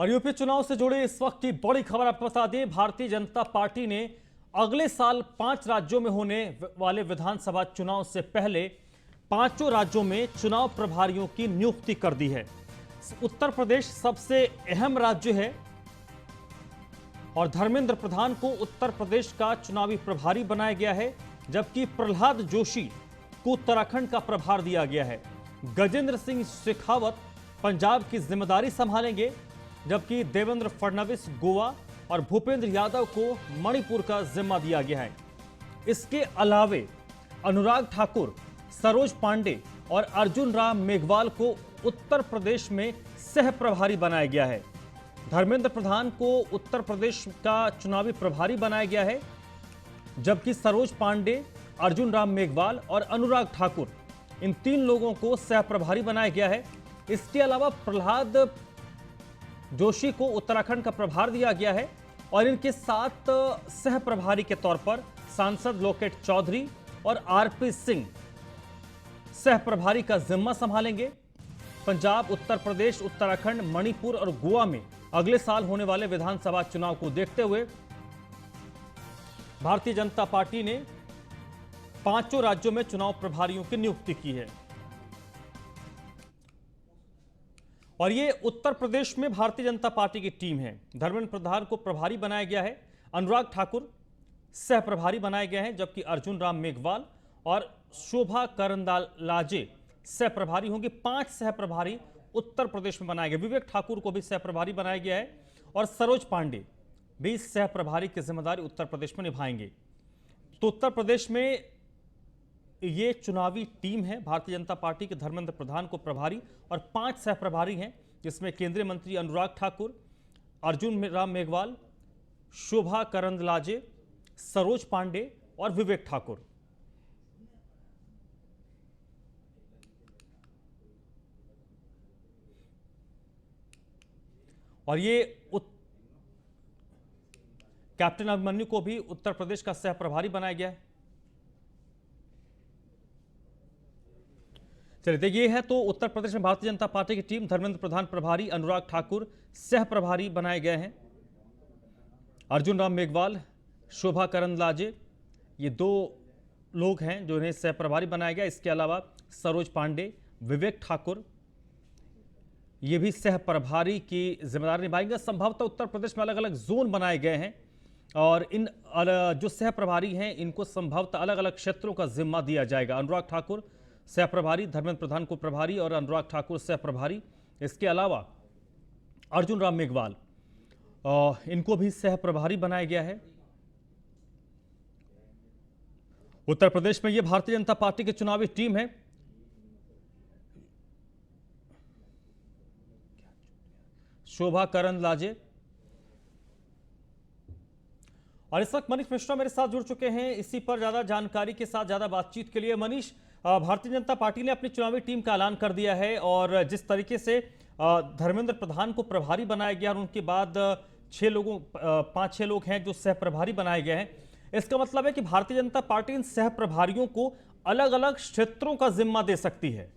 और यूपी चुनाव से जुड़े इस वक्त की बड़ी खबर आपको बता दें, भारतीय जनता पार्टी ने अगले साल 5 राज्यों में होने वाले विधानसभा चुनाव से पहले पांचों राज्यों में चुनाव प्रभारियों की नियुक्ति कर दी है। उत्तर प्रदेश सबसे अहम राज्य है और धर्मेंद्र प्रधान को उत्तर प्रदेश का चुनावी प्रभारी बनाया गया है, जबकि प्रहलाद जोशी को उत्तराखंड का प्रभार दिया गया है। गजेंद्र सिंह शेखावत पंजाब की जिम्मेदारी संभालेंगे, जबकि देवेंद्र फडणवीस गोवा और भूपेंद्र यादव को मणिपुर का जिम्मा दिया गया है। इसके अलावे अनुराग ठाकुर, सरोज पांडे और अर्जुन राम मेघवाल को उत्तर प्रदेश में सह प्रभारी बनाया गया है। धर्मेंद्र प्रधान को उत्तर प्रदेश का चुनावी प्रभारी बनाया गया है, जबकि सरोज पांडे, अर्जुन राम मेघवाल और अनुराग ठाकुर, इन 3 लोगों को सह प्रभारी बनाया गया है। इसके अलावा प्रहलाद जोशी को उत्तराखंड का प्रभार दिया गया है और इनके साथ सह प्रभारी के तौर पर सांसद लोकेट चौधरी और आरपी सिंह सह प्रभारी का जिम्मा संभालेंगे। पंजाब, उत्तर प्रदेश, उत्तराखंड, मणिपुर और गोवा में अगले साल होने वाले विधानसभा चुनाव को देखते हुए भारतीय जनता पार्टी ने पांचों राज्यों में चुनाव प्रभारियों की नियुक्ति की है। और ये उत्तर प्रदेश में भारतीय जनता पार्टी की टीम है। धर्मेंद्र प्रधान को प्रभारी बनाया गया है, अनुराग ठाकुर सह प्रभारी बनाए गए हैं, जबकि अर्जुन राम मेघवाल और शोभा करंदलाजे सह प्रभारी होंगे। 5 सह प्रभारी उत्तर प्रदेश में बनाए गए। विवेक ठाकुर को भी सह प्रभारी बनाया गया है और सरोज पांडे भी सह प्रभारी की जिम्मेदारी उत्तर प्रदेश में निभाएंगे। तो उत्तर प्रदेश में ये चुनावी टीम है भारतीय जनता पार्टी के। धर्मेंद्र प्रधान को प्रभारी और 5 सह प्रभारी हैं, जिसमें केंद्रीय मंत्री अनुराग ठाकुर, अर्जुन राम मेघवाल, शोभा करंदलाजे, सरोज पांडे और विवेक ठाकुर। और ये कैप्टन अभिमन्यु को भी उत्तर प्रदेश का सह प्रभारी बनाया गया है। चलिए देखिए, है तो उत्तर प्रदेश में भारतीय जनता पार्टी की टीम। धर्मेंद्र प्रधान प्रभारी, अनुराग ठाकुर सह प्रभारी बनाए गए हैं। अर्जुन राम मेघवाल, शोभा करंदलाजे, ये 2 लोग हैं जो इन्हें सह प्रभारी बनाया गया। इसके अलावा सरोज पांडे, विवेक ठाकुर, ये भी सह प्रभारी की जिम्मेदारी निभाएंगे। संभवतः उत्तर प्रदेश में अलग अलग जोन बनाए गए हैं और इन जो सह प्रभारी हैं इनको संभवतः अलग अलग क्षेत्रों का जिम्मा दिया जाएगा। अनुराग ठाकुर सह प्रभारी, धर्मेंद्र प्रधान को प्रभारी और अनुराग ठाकुर सह प्रभारी। इसके अलावा अर्जुन राम मेघवाल, इनको भी सह प्रभारी बनाया गया है। उत्तर प्रदेश में यह भारतीय जनता पार्टी की चुनावी टीम है। शोभा करंदलाजे और इस वक्त मनीष मिश्रा मेरे साथ जुड़ चुके हैं इसी पर ज्यादा जानकारी के साथ, ज्यादा बातचीत के लिए। मनीष, भारतीय जनता पार्टी ने अपनी चुनावी टीम का ऐलान कर दिया है और जिस तरीके से धर्मेंद्र प्रधान को प्रभारी बनाया गया और उनके बाद 5-6 लोग हैं जो सह प्रभारी बनाए गए हैं, इसका मतलब है कि भारतीय जनता पार्टी इन सह प्रभारियों को अलग अलग क्षेत्रों का जिम्मा दे सकती है।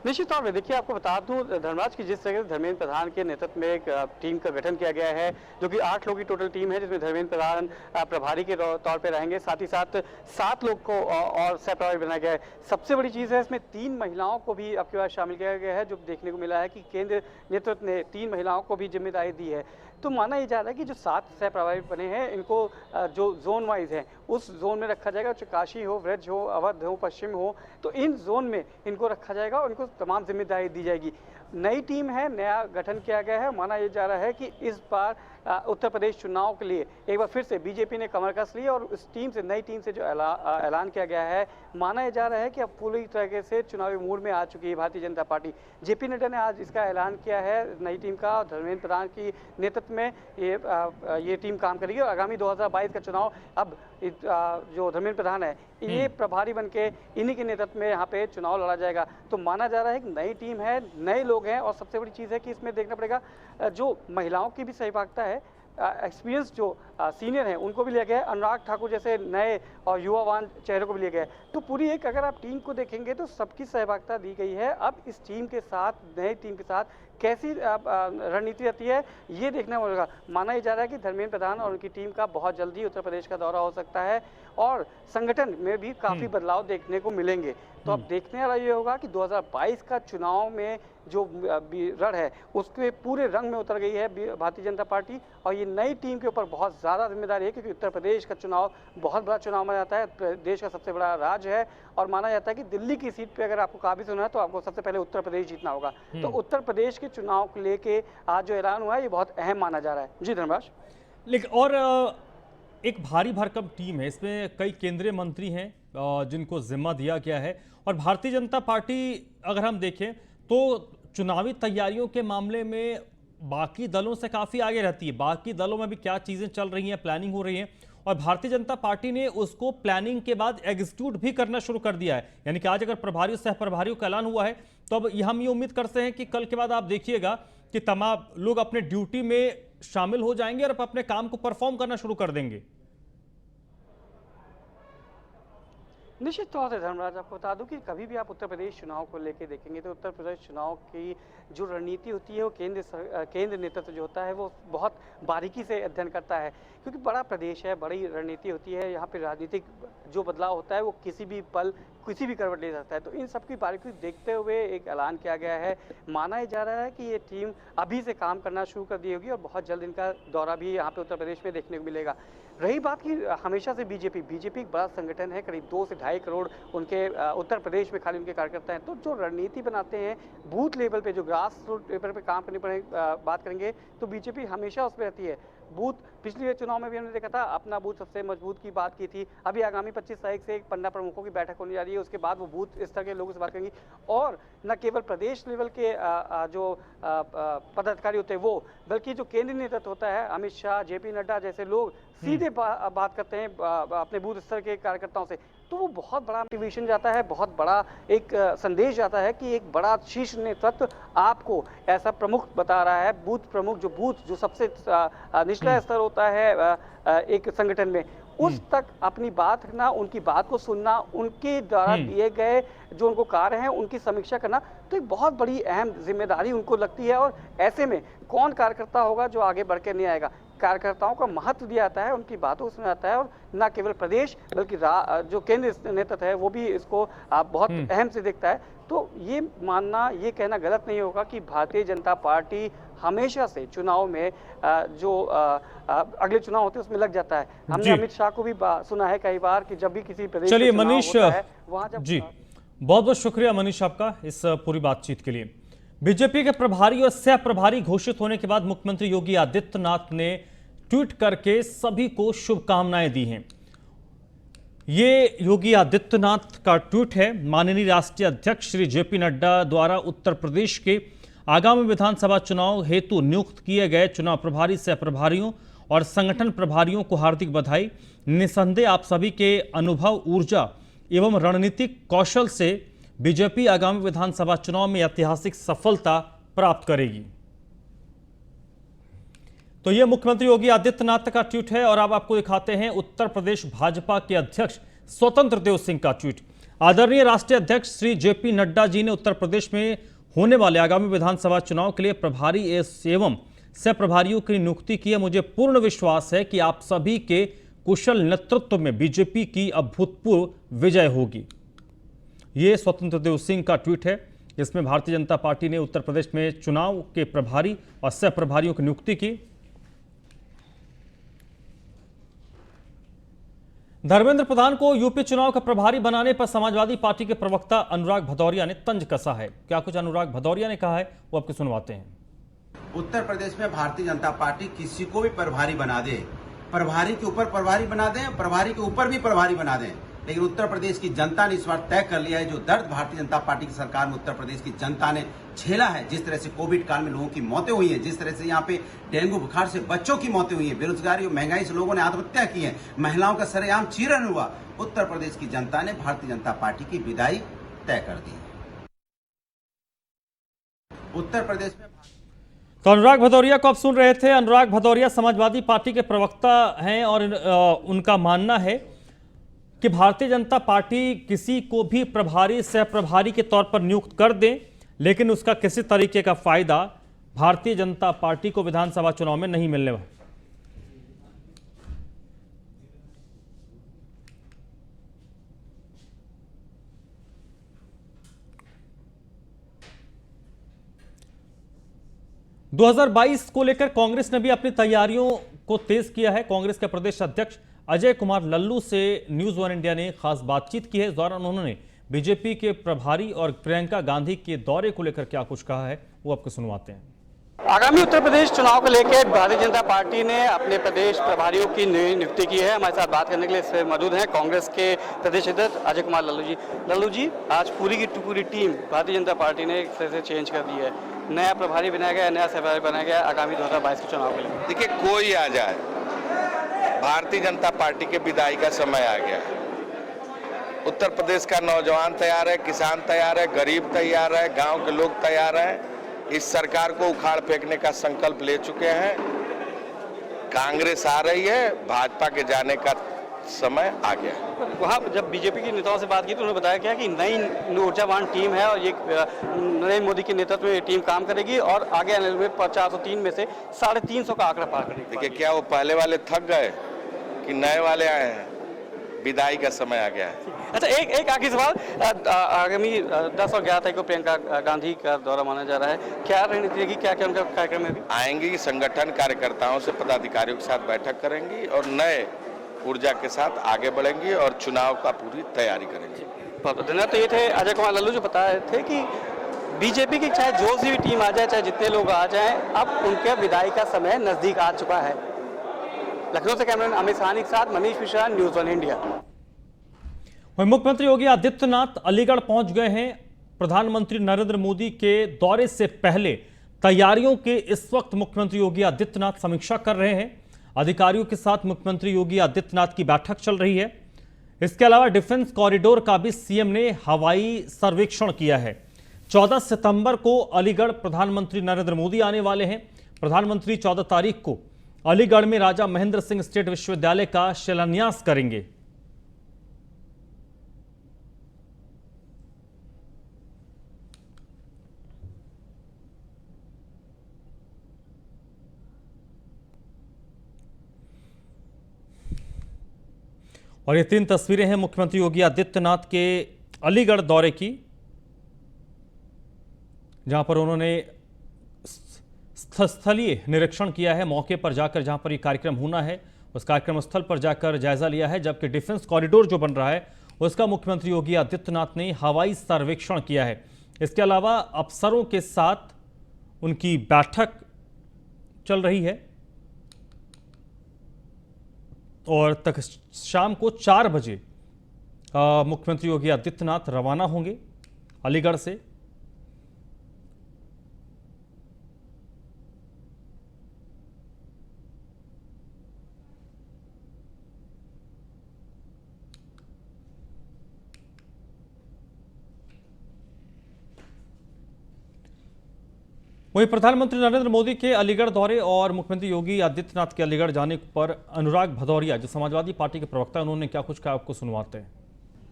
निश्चित तौर पर देखिए, आपको बता दूं धर्मराज की जिस तरह धर्मेंद्र प्रधान के नेतृत्व में एक टीम का गठन किया गया है, जो कि 8 लोगों की टोटल टीम है, जिसमें धर्मेंद्र प्रधान प्रभारी के तौर पे रहेंगे। साथ ही साथ 7 लोग को और सह प्रभारी बनाया गया है। सबसे बड़ी चीज़ है इसमें 3 महिलाओं को भी आपके पास शामिल किया गया है, जो देखने को मिला है कि केंद्र नेतृत्व ने 3 महिलाओं को भी जिम्मेदारी दी है। तो माना यह जा रहा है कि जो 7 सह प्रभारी बने हैं, इनको जो जोन वाइज है उस जोन में रखा जाएगा। चाहे काशी हो, ब्रज हो, अवध हो, पश्चिम हो, तो इन जोन में इनको रखा जाएगा और इनको तमाम जिम्मेदारी दी जाएगी। नई टीम है, नया गठन किया गया है। माना यह जा रहा है कि इस बार उत्तर प्रदेश चुनाव के लिए एक बार फिर से बीजेपी ने कमर कस ली और इस टीम से, नई टीम से जो ऐलान किया गया है, माना यह जा रहा है कि अब पूरी तरीके से चुनावी मूड में आ चुकी है भारतीय जनता पार्टी। जेपी नड्डा ने आज इसका ऐलान किया है नई टीम का। धर्मेंद्र प्रधान की नेतृत्व में ये टीम काम करेगी और आगामी 2022 का चुनाव अब जो धर्मेंद्र प्रधान है ये प्रभारी बनके इन्हीं के नेतृत्व में यहाँ पे चुनाव लड़ा जाएगा। तो माना जा रहा है कि नई टीम है, नए लोग हैं और सबसे बड़ी चीज़ है कि इसमें देखना पड़ेगा जो महिलाओं की भी सहभागिता है एक्सपीरियंस जो सीनियर हैं उनको भी लिया गया है, अनुराग ठाकुर जैसे नए और युवावान चेहरों को भी लिया गया है। तो पूरी एक अगर आप टीम को देखेंगे तो सबकी सहभागिता दी गई है। अब इस टीम के साथ, नई टीम के साथ कैसी रणनीति रहती है ये देखना होगा। माना जा रहा है कि धर्मेंद्र प्रधान और उनकी टीम का बहुत जल्दी उत्तर प्रदेश का दौरा हो सकता है और संगठन में भी काफ़ी बदलाव देखने को मिलेंगे। तो अब देखने वाला ये होगा कि 2022 का चुनाव में जो रण है उसके पूरे रंग में उतर गई है भारतीय जनता पार्टी, और ये नई टीम के ऊपर बहुत ज़्यादा जिम्मेदारी है, क्योंकि उत्तर प्रदेश का चुनाव बहुत बड़ा चुनाव माना जाता है, देश का सबसे बड़ा राज्य है, और माना जाता है कि दिल्ली की सीट पे अगर आपको काबिज होना है तो आपको सबसे पहले उत्तर प्रदेश जीतना होगा। तो उत्तर प्रदेश के चुनाव को लेके आज जो ऐलान हुआ है ये बहुत अहम माना जा रहा है। जी धर्मराज। लेकिन और एक भारी भरकम टीम है, इसमें कई केंद्रीय मंत्री हैं जिनको जिम्मा दिया गया है, और भारतीय जनता पार्टी अगर हम देखें तो चुनावी तैयारियों के मामले में बाकी दलों से काफ़ी आगे रहती है। बाकी दलों में भी क्या चीज़ें चल रही हैं, प्लानिंग हो रही है, और भारतीय जनता पार्टी ने उसको प्लानिंग के बाद एग्जीक्यूट भी करना शुरू कर दिया है। यानी कि आज अगर प्रभारियों सह प्रभारियों का ऐलान हुआ है तो अब हम ये उम्मीद करते हैं कि कल के बाद आप देखिएगा कि तमाम लोग अपने ड्यूटी में शामिल हो जाएंगे और अपने काम को परफॉर्म करना शुरू कर देंगे। निश्चित तौर से धर्मराज, आपको बता दूं कि कभी भी आप उत्तर प्रदेश चुनाव को लेकर देखेंगे तो उत्तर प्रदेश चुनाव की जो रणनीति होती है वो केंद्र नेतृत्व जो होता है वो बहुत बारीकी से अध्ययन करता है, क्योंकि बड़ा प्रदेश है, बड़ी रणनीति होती है। यहाँ पे राजनीतिक जो बदलाव होता है वो किसी भी पल किसी भी करवट ले सकता है। तो इन सब की बारीकी देखते हुए एक ऐलान किया गया है। माना जा रहा है कि ये टीम अभी से काम करना शुरू कर दी होगी और बहुत जल्द इनका दौरा भी यहाँ पे उत्तर प्रदेश में देखने को मिलेगा। रही बात की हमेशा से बीजेपी एक बड़ा संगठन है, करीब 2 से 2.5 करोड़ उनके उत्तर प्रदेश में खाली उनके कार्यकर्ता हैं। तो जो रणनीति बनाते हैं बूथ लेवल पे, जो ग्रास रूट लेवल पे काम करने पर बात करेंगे तो बीजेपी हमेशा उस पर रहती है। बूथ पिछले चुनाव में भी हमने देखा था, अपना बूथ सबसे मजबूत की बात की थी। अभी आगामी 25 तारीख से 15 प्रमुखों की बैठक होने जा रही है, उसके बाद वो बूथ स्तर के लोगों से बात करेंगी, और न केवल प्रदेश लेवल के जो पदाधिकारी होते हैं वो, बल्कि जो केंद्रीय नेतृत्व होता है, अमित शाह, जेपी नड्डा जैसे लोग सीधे बात करते हैं अपने बूथ स्तर के कार्यकर्ताओं से। तो वो बहुत बड़ा मोटिवेशन जाता है, बहुत बड़ा एक संदेश जाता है कि एक बड़ा शीर्ष नेतृत्व आपको ऐसा प्रमुख बता रहा है, बूथ प्रमुख, जो बूथ जो सबसे निचला स्तर होता है एक संगठन में, उस तक अपनी बात रखना, उनकी बात को सुनना, उनके द्वारा दिए गए जो उनको कार्य हैं उनकी समीक्षा करना, तो एक बहुत बड़ी अहम जिम्मेदारी उनको लगती है। और ऐसे में कौन कार्यकर्ता होगा जो आगे बढ़ के नहीं आएगा, कार्यकर्ताओं का महत्व दिया जाता है, उनकी बातों को सुना जाता है, और न केवल प्रदेश बल्कि जो केंद्र नेतृत्व है वो भी इसको बहुत अहम से देखता है। तो ये मानना, ये कहना गलत नहीं होगा कि भारतीय जनता पार्टी हमेशा से चुनाव में जो अगले चुनाव होते हैं उसमें लग जाता है। हमने अमित शाह को भी सुना है कई बार कि जब भी किसी प्रदेश चलिए मनीष, वहां जब जी बहुत बहुत शुक्रिया मनीष आपका इस पूरी बातचीत के लिए। बीजेपी के प्रभारी और सह प्रभारी घोषित होने के बाद मुख्यमंत्री योगी आदित्यनाथ ने ट्वीट करके सभी को शुभकामनाएं दी हैं। ये योगी आदित्यनाथ का ट्वीट है। माननीय राष्ट्रीय अध्यक्ष श्री जेपी नड्डा द्वारा उत्तर प्रदेश के आगामी विधानसभा चुनाव हेतु नियुक्त किए गए चुनाव प्रभारी, सह प्रभारियों और संगठन प्रभारियों को हार्दिक बधाई। निसंदेह आप सभी के अनुभव, ऊर्जा एवं रणनीतिक कौशल से बीजेपी आगामी विधानसभा चुनाव में ऐतिहासिक सफलता प्राप्त करेगी। तो यह मुख्यमंत्री योगी आदित्यनाथ का ट्वीट है। और अब आपको दिखाते हैं उत्तर प्रदेश भाजपा के अध्यक्ष स्वतंत्र देव सिंह का ट्वीट। आदरणीय राष्ट्रीय अध्यक्ष श्री जेपी नड्डा जी ने उत्तर प्रदेश में होने वाले आगामी विधानसभा चुनाव के लिए प्रभारी एवं सह प्रभारियों की नियुक्ति की है। मुझे पूर्ण विश्वास है कि आप सभी के कुशल नेतृत्व में बीजेपी की अभूतपूर्व विजय होगी। ये स्वतंत्र देव सिंह का ट्वीट है। इसमें भारतीय जनता पार्टी ने उत्तर प्रदेश में चुनाव के प्रभारी और सह प्रभारियों की नियुक्ति की। धर्मेंद्र प्रधान को यूपी चुनाव का प्रभारी बनाने पर समाजवादी पार्टी के प्रवक्ता अनुराग भदौरिया ने तंज कसा है। क्या कुछ अनुराग भदौरिया ने कहा है वो आपको सुनवाते हैं। उत्तर प्रदेश में भारतीय जनता पार्टी किसी को भी प्रभारी बना दे, प्रभारी के ऊपर प्रभारी बना दें, प्रभारी के ऊपर भी प्रभारी बना दें, लेकिन उत्तर प्रदेश की जनता ने इस बार तय कर लिया है। जो दर्द भारतीय जनता पार्टी की सरकार में उत्तर प्रदेश की जनता ने झेला है, जिस तरह से कोविड काल में लोगों की मौतें हुई हैं, जिस तरह से यहाँ पे डेंगू बुखार से बच्चों की मौतें हुई हैं, बेरोजगारी और महंगाई से लोगों ने आत्महत्या की है, महिलाओं का सरेआम चीरन हुआ, उत्तर प्रदेश की जनता ने भारतीय जनता पार्टी की विदाई तय कर दी। उत्तर प्रदेश में तो अनुराग भदौरिया को आप सुन रहे थे। अनुराग भदौरिया समाजवादी पार्टी के प्रवक्ता हैं और उनका मानना है कि भारतीय जनता पार्टी किसी को भी प्रभारी सह प्रभारी के तौर पर नियुक्त कर दे, लेकिन उसका किसी तरीके का फायदा भारतीय जनता पार्टी को विधानसभा चुनाव में नहीं मिलने वाला। 2022 को लेकर कांग्रेस ने भी अपनी तैयारियों को तेज किया है। कांग्रेस के प्रदेश अध्यक्ष अजय कुमार लल्लू से न्यूज वन इंडिया ने खास बातचीत की है। इस दौरान उन्होंने बीजेपी के प्रभारी और प्रियंका गांधी के दौरे को लेकर क्या कुछ कहा है वो आपको सुनवाते हैं। आगामी उत्तर प्रदेश चुनाव को लेकर भारतीय जनता पार्टी ने अपने प्रदेश प्रभारियों की नियुक्ति की है। हमारे साथ बात करने के लिए इसमें मौजूद हैं कांग्रेस के प्रदेश अध्यक्ष अजय कुमार लल्लू जी। लल्लू जी, आज पूरी की पूरी टीम भारतीय जनता पार्टी ने एक तरह से चेंज कर दी है, नया प्रभारी बनाया गया, नया सहभारी बनाया गया आगामी 2022 के चुनाव के लिए। देखिए, कोई आ जाए, भारतीय जनता पार्टी के विदाई का समय आ गया है। उत्तर प्रदेश का नौजवान तैयार है, किसान तैयार है, गरीब तैयार है, गांव के लोग तैयार हैं। इस सरकार को उखाड़ फेंकने का संकल्प ले चुके हैं। कांग्रेस आ रही है, भाजपा के जाने का समय आ गया है। वहाँ जब बीजेपी के नेताओं से बात की तो उन्होंने बताया क्या कि नई ऊर्जावान टीम है और ये नरेंद्र मोदी के नेतृत्व में ये टीम काम करेगी और आगे आने में 403 में से 350 का आंकड़ा पार करेगी। देखिए, क्या वो पहले वाले थक गए कि नए वाले आए हैं? विदाई का समय आ गया है। अच्छा, एक आखिरी सवाल, आगामी 10 और 11 तारीख को प्रियंका गांधी का दौरा माना जा रहा है, क्या रणनीति रहेगी, क्या क्या उनका कार्यक्रम है? आएंगी, संगठन कार्यकर्ताओं से पदाधिकारियों के साथ बैठक करेंगी और नए ऊर्जा के साथ आगे बढ़ेंगी और चुनाव का पूरी तैयारी करेंगी। बहुत धन्यवाद। तो ये थे अजय कुमार लल्लू जो बता रहे थे कि बीजेपी की चाहे जो सी भी टीम आ जाए, चाहे जितने लोग आ जाएं, अब उनके विदाई का समय नजदीक आ चुका है। लखनऊ से कैमरामैन अमित सहानी के साथ Manish Mishra, news one India. मुख्यमंत्री योगी आदित्यनाथ अलीगढ़ पहुंच गए हैं। प्रधानमंत्री नरेंद्र मोदी के दौरे से पहले तैयारियों के इस वक्त मुख्यमंत्री योगी आदित्यनाथ समीक्षा कर रहे हैं। अधिकारियों के साथ मुख्यमंत्री योगी आदित्यनाथ की बैठक चल रही है। इसके अलावा डिफेंस कॉरिडोर का भी सीएम ने हवाई सर्वेक्षण किया है। 14 सितंबर को अलीगढ़ प्रधानमंत्री नरेंद्र मोदी आने वाले हैं। प्रधानमंत्री 14 तारीख को अलीगढ़ में राजा महेंद्र सिंह स्टेट विश्वविद्यालय का शिलान्यास करेंगे। और ये 3 तस्वीरें हैं मुख्यमंत्री योगी आदित्यनाथ के अलीगढ़ दौरे की, जहां पर उन्होंने स्थलीय निरीक्षण किया है। मौके पर जाकर जहां पर ये कार्यक्रम होना है उस कार्यक्रम स्थल पर जाकर जायजा लिया है। जबकि डिफेंस कॉरिडोर जो बन रहा है उसका मुख्यमंत्री योगी आदित्यनाथ ने हवाई सर्वेक्षण किया है। इसके अलावा अफसरों के साथ उनकी बैठक चल रही है और तक शाम को 4 बजे मुख्यमंत्री योगी आदित्यनाथ रवाना होंगे अलीगढ़ से। वहीं प्रधानमंत्री नरेंद्र मोदी के अलीगढ़ दौरे और मुख्यमंत्री योगी आदित्यनाथ के अलीगढ़ जाने पर अनुराग भदौरिया जो समाजवादी पार्टी के प्रवक्ता हैं, उन्होंने क्या कुछ कहा आपको सुनवाते हैं।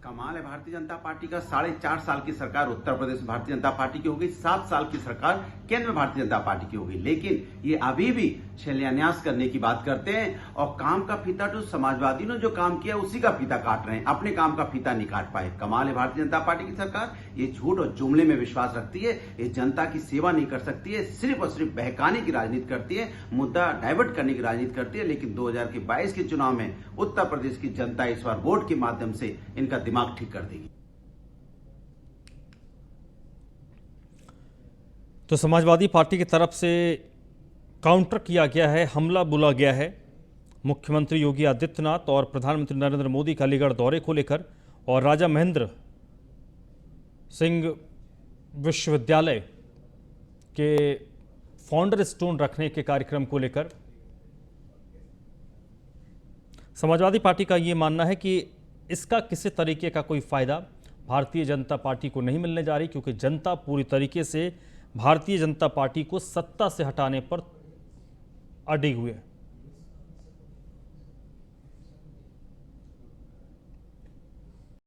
कमाल है भारतीय जनता पार्टी का। 4.5 साल की सरकार उत्तर प्रदेश में भारतीय जनता पार्टी की हो गई, 7 साल की सरकार केंद्र में भारतीय जनता पार्टी की हो गई, लेकिन ये अभी भी शिलान्यास करने की बात करते हैं और काम का फीता तो समाजवादी ने जो काम किया उसी का फीता काट रहे हैं, अपने काम का फीता नहीं काट पाए। कमाल है भारतीय जनता पार्टी की सरकार। ये झूठ और जुमले में विश्वास रखती है, ये जनता की सेवा नहीं कर सकती है, सिर्फ और सिर्फ बहकाने की राजनीति करती है, मुद्दा डाइवर्ट करने की राजनीति करती है। लेकिन 2022 के चुनाव में उत्तर प्रदेश की जनता इस बार वोट के माध्यम से इनका दिमाग ठीक कर देगी। तो समाजवादी पार्टी की तरफ से काउंटर किया गया है, हमला बोला गया है मुख्यमंत्री योगी आदित्यनाथ और प्रधानमंत्री नरेंद्र मोदी के अलीगढ़ दौरे को लेकर और राजा महेंद्र सिंह विश्वविद्यालय के फाउंडर स्टोन रखने के कार्यक्रम को लेकर। समाजवादी पार्टी का ये मानना है कि इसका किसी तरीके का कोई फायदा भारतीय जनता पार्टी को नहीं मिलने जा रही, क्योंकि जनता पूरी तरीके से भारतीय जनता पार्टी को सत्ता से हटाने पर अड़े हुए हैं।